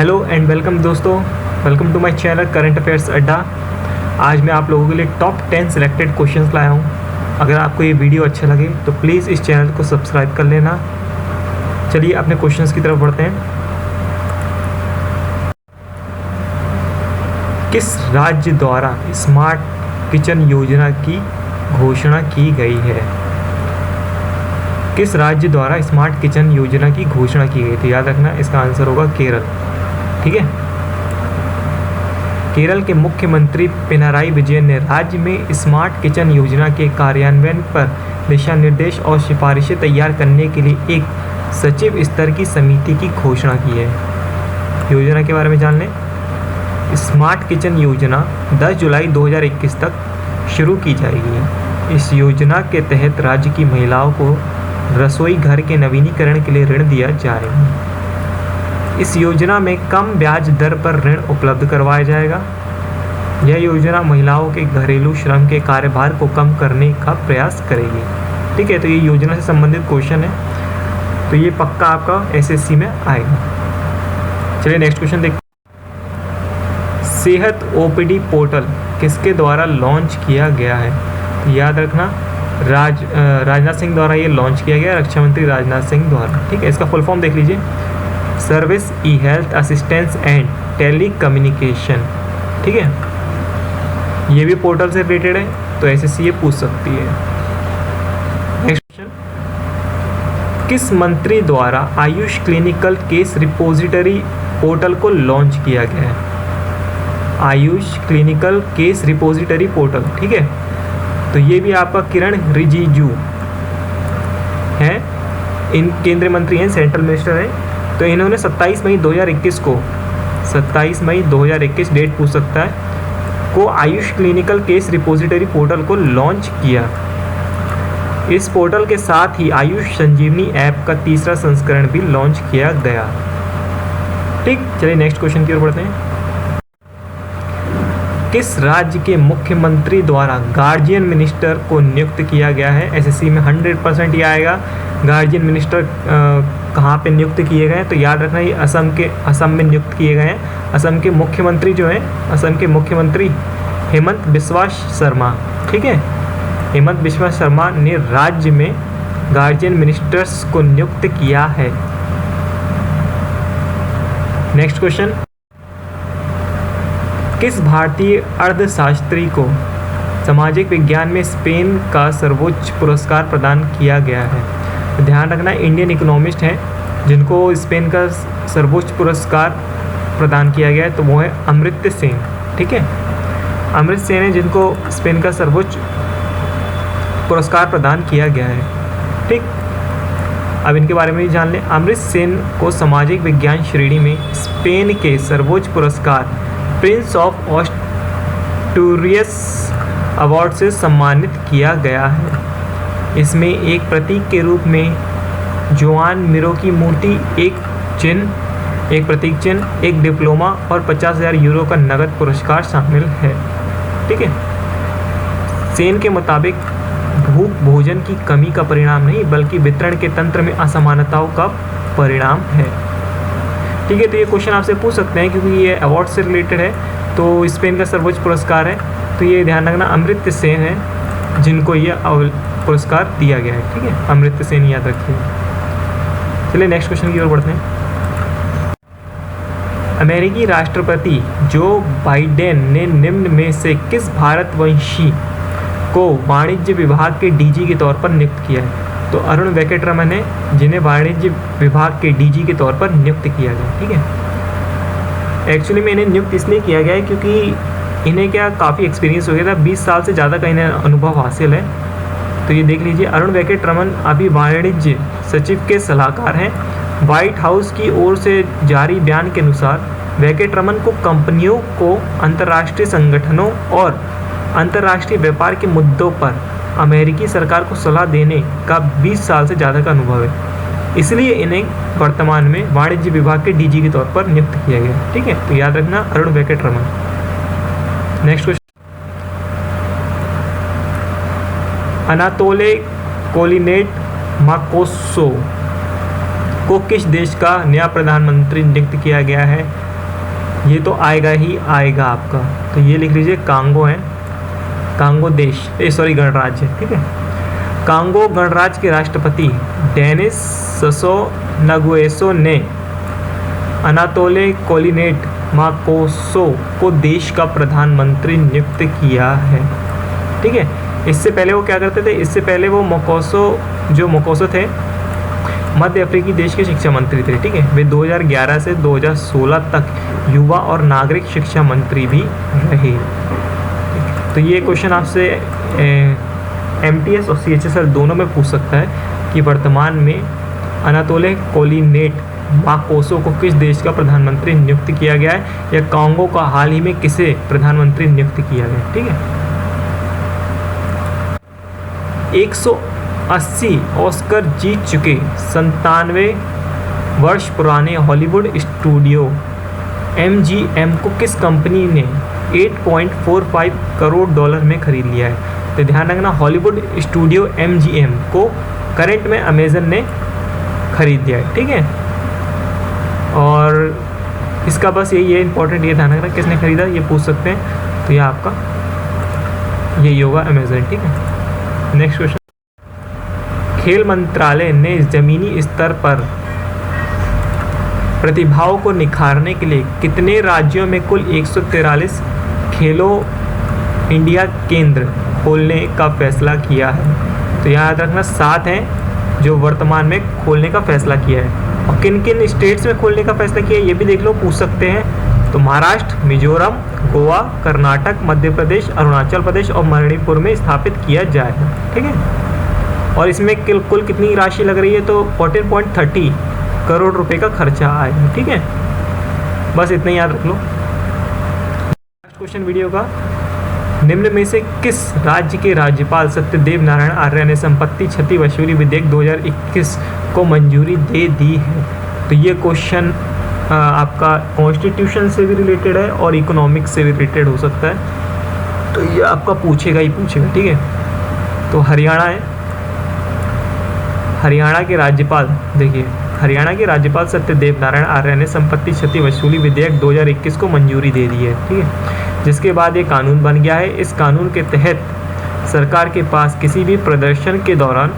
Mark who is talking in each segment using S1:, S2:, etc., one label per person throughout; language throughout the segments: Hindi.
S1: हेलो एंड वेलकम दोस्तों, welcome to my channel current affairs Adda. आज मैं आप लोगों के लिए टॉप 10 सिलेक्टेड क्वेश्चंस लाया हूँ। अगर आपको ये वीडियो अच्छा लगे तो प्लीज़ इस चैनल को सब्सक्राइब कर लेना। चलिए अपने क्वेश्चंस की तरफ बढ़ते हैं। किस राज्य द्वारा स्मार्ट किचन योजना की घोषणा की गई है? किस राज्य द्वारा स्मार्ट किचन योजना की घोषणा की गई थी? याद रखना, इसका आंसर होगा केरल। ठीक है, केरल के मुख्यमंत्री पिनाराई विजयन ने राज्य में स्मार्ट किचन योजना के कार्यान्वयन पर दिशा निर्देश और सिफारिशें तैयार करने के लिए एक सचिव स्तर की समिति की घोषणा की है। योजना के बारे में जान लें। स्मार्ट किचन योजना 10 जुलाई 2021 तक शुरू की जाएगी। इस योजना के तहत राज्य की महिलाओं को रसोई घर के नवीनीकरण के लिए ऋण दिया जाएगा। इस योजना में कम ब्याज दर पर ऋण उपलब्ध करवाया जाएगा। यह योजना महिलाओं के घरेलू श्रम के कार्यभार को कम करने का प्रयास करेगी। ठीक है, तो ये योजना से संबंधित क्वेश्चन है, तो ये पक्का आपका एसएससी में आएगा। चलिए नेक्स्ट क्वेश्चन देखते हैं। सेहत ओपीडी पोर्टल किसके द्वारा लॉन्च किया गया है? तो याद रखना, राजनाथ सिंह द्वारा ये लॉन्च किया गया, रक्षा मंत्री राजनाथ सिंह द्वारा। ठीक है, इसका फुल फॉर्म देख लीजिए, service e health assistance and telecommunication. ठीक है, ये भी पोर्टल से रिलेटेड है, तो एसएससी ये पूछ सकती है। नेक्स्ट क्वेश्चन, किस मंत्री द्वारा Ayush clinical case repository portal को लॉन्च किया गया है? Ayush clinical case repository portal. ठीक है, तो ये भी आपका किरण रिजिजू हैं, इन केंद्रीय मंत्री हैं, सेंट्रल मिनिस्टर हैं। तो इन्होंने 27 मई 2021 डेट पूछ सकता है, को Ayush clinical case repository portal को लॉन्च किया। इस पोर्टल के साथ ही आयुष संजीवनी ऐप का तीसरा संस्करण भी लॉन्च किया गया। ठीक, चलिए नेक्स्ट क्वेश्चन की ओर बढ़ते हैं। किस राज्य के मुख्यमंत्री द्वारा गार्जियन मिनिस्टर को नियुक्त किया गया है? एसएससी में 100% ये आएगा। गार्जियन मिनिस्टर कहाँ पे नियुक्त किए गए हैं? तो याद रखना, ये असम में नियुक्त किए गए हैं। असम के मुख्यमंत्री जो हैं, असम के मुख्यमंत्री हेमंत बिस्वा शर्मा। ठीक है, हेमंत बिस्वा शर्मा ने राज्य में गार्जियन मिनिस्टर्स को नियुक्त किया है। नेक्स्ट क्वेश्चन, किस भारतीय अर्थशास्त्री को सामाजिक विज्ञान में स्पेन का सर्वोच्च पुरस्कार प्रदान किया गया है? ध्यान रखना, इंडियन इकोनॉमिस्ट हैं जिनको स्पेन का सर्वोच्च पुरस्कार प्रदान किया गया है, तो वो है अमर्त्य सेन। ठीक है, अमर्त्य सेन है जिनको स्पेन का सर्वोच्च पुरस्कार प्रदान किया गया है। ठीक, अब इनके बारे में भी जान लें। अमर्त्य सेन को सामाजिक विज्ञान श्रेणी में स्पेन के सर्वोच्च पुरस्कार प्रिंस ऑफ ऑस्टूरियस अवार्ड से सम्मानित किया गया है। इसमें एक प्रतीक के रूप में जोआन मिरो की मूर्ति, एक प्रतीक चिन्ह, एक डिप्लोमा और 50,000 यूरो का नगद पुरस्कार शामिल है। ठीक है, सेन के मुताबिक भूख भोजन की कमी का परिणाम नहीं बल्कि वितरण के तंत्र में असमानताओं का परिणाम है। ठीक है, तो ये क्वेश्चन आपसे पूछ सकते हैं क्योंकि ये अवार्ड से रिलेटेड है, तो स्पेन का सर्वोच्च पुरस्कार है, तो ये ध्यान रखना अमर्त्य सेन है जिनको ये पुरस्कार दिया गया है। ठीक है, अमर्त्य सेन याद रखिए। चलिए नेक्स्ट क्वेश्चन की ओर बढ़ते हैं। अमेरिकी राष्ट्रपति जो बाइडेन ने निम्न में से किस भारतवंशी को वाणिज्य विभाग के डीजी के तौर पर नियुक्त किया है? तो अरुण वेंकटरमन है जिन्हें वाणिज्य विभाग के डीजी के तौर पर नियुक्त किया गया। ठीक है, एक्चुअली में इन्हें नियुक्त इसलिए किया गया है क्योंकि इन्हें क्या काफ़ी एक्सपीरियंस हो गया था, 20 साल से ज़्यादा का इन्हें अनुभव हासिल है। तो ये देख लीजिए, अरुण वेंकटरमन अभी वाणिज्य सचिव के सलाहकार हैं। व्हाइट हाउस की ओर से जारी बयान के अनुसार वेंकटरमन को कंपनियों को अंतर्राष्ट्रीय संगठनों और अंतर्राष्ट्रीय व्यापार के मुद्दों पर अमेरिकी सरकार को सलाह देने का 20 साल से ज़्यादा का अनुभव है, इसलिए इन्हें वर्तमान में वाणिज्य विभाग के डीजी के तौर पर नियुक्त किया गया। ठीक है, तो याद रखना Arun Venkataraman. Next question, Anatole Collinet Makosso को किस देश का नया प्रधानमंत्री नियुक्त किया गया है? ये तो आएगा ही आएगा आपका, तो ये लिख लीजिए कांगो है, कांगो देश गणराज्य, ठीक है। कांगो गणराज्य के राष्ट्रपति डेनिस ससो नगुएसो ने अनातोले कोलिनेट माकोसो को देश का प्रधानमंत्री नियुक्त किया है, ठीक है। इससे पहले वो क्या करते थे, इससे पहले वो मोकोसो थे मध्य अफ्रीकी देश के शिक्षा मंत्री थे, ठीक है। वे 2011 से 2016 तक युवा और नागरिक शिक्षा मंत्री भी रहे। तो ये क्वेश्चन आपसे MTS और CHSL दोनों में पूछ सकता है कि वर्तमान में अनातोले कोलिनेट माकोसो को किस देश का प्रधानमंत्री नियुक्त किया गया है, या कांगो का हाल ही में किसे प्रधानमंत्री नियुक्त किया गया, ठीक है। 180 ऑस्कर जीत चुके 97 वर्ष पुराने हॉलीवुड स्टूडियो MGM को किस कंपनी ने 8.45 करोड़ डॉलर में खरीद लिया है। तो ध्यान रखना, हॉलीवुड स्टूडियो MGM को करंट में अमेजन ने खरीद लिया है, ठीक है। और इसका बस यही है, इंपॉर्टेंट ये ध्यान रखना किसने खरीदा, ये पूछ सकते हैं। तो यह आपका यही होगा अमेजन, ठीक है। नेक्स्ट क्वेश्चन, खेल मंत्रालय ने ज़मीनी स्तर पर प्रतिभाओं को निखारने के लिए कितने राज्यों में कुल 143 खेलो इंडिया केंद्र खोलने का फैसला किया है। तो याद रखना 7 हैं जो वर्तमान में खोलने का फैसला किया है, और किन किन स्टेट्स में खोलने का फैसला किया है ये भी देख लो, पूछ सकते हैं। तो महाराष्ट्र, मिजोरम, गोवा, कर्नाटक, मध्य प्रदेश, अरुणाचल प्रदेश और मणिपुर में स्थापित किया जाएगा, ठीक है। और इसमें कुल कितनी राशि लग रही है, तो 14.30 करोड़ रुपए का खर्चा आएगा, ठीक है। बस इतना ही याद रख लो। नेक्स्ट क्वेश्चन वीडियो का, निम्न में से किस राज्य के राज्यपाल सत्यदेव नारायण आर्य ने संपत्ति क्षति वसूली विधेयक 2021 को मंजूरी दे दी है। तो ये क्वेश्चन आपका कॉन्स्टिट्यूशन से भी रिलेटेड है और इकोनॉमिक्स से भी रिलेटेड हो सकता है, तो ये आपका पूछेगा ही पूछेगा, ठीक है। तो हरियाणा है, हरियाणा के राज्यपाल देखिए, हरियाणा के राज्यपाल सत्यदेव नारायण आर्य ने संपत्ति क्षति वसूली विधेयक 2021 को मंजूरी दे दी है, ठीक है। जिसके बाद ये कानून बन गया है। इस कानून के तहत सरकार के पास किसी भी प्रदर्शन के दौरान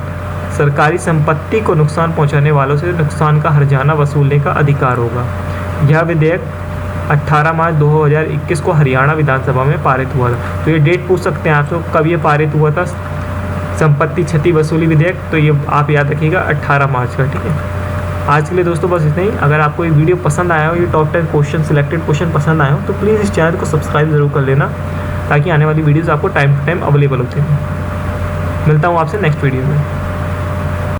S1: सरकारी संपत्ति को नुकसान पहुंचाने वालों से नुकसान का हर्जाना वसूलने का अधिकार होगा। यह विधेयक 18 मार्च 2021 को हरियाणा विधानसभा में पारित हुआ था। तो ये डेट पूछ सकते हैं आपसे, कब ये पारित हुआ था संपत्ति क्षति वसूली विधेयक, तो ये आप याद रखिएगा 18 मार्च का, ठीक है। आज के लिए दोस्तों बस इतना ही। अगर आपको ये वीडियो पसंद आया हो, ये टॉप 10 क्वेश्चन सिलेक्टेड क्वेश्चन पसंद आए हो, तो प्लीज़ इस चैनल को सब्सक्राइब जरूर कर लेना, ताकि आने वाली वीडियोज़ आपको टाइम टू टाइम अवेलेबल होती हैं। मिलता हूँ आपसे नेक्स्ट वीडियो में।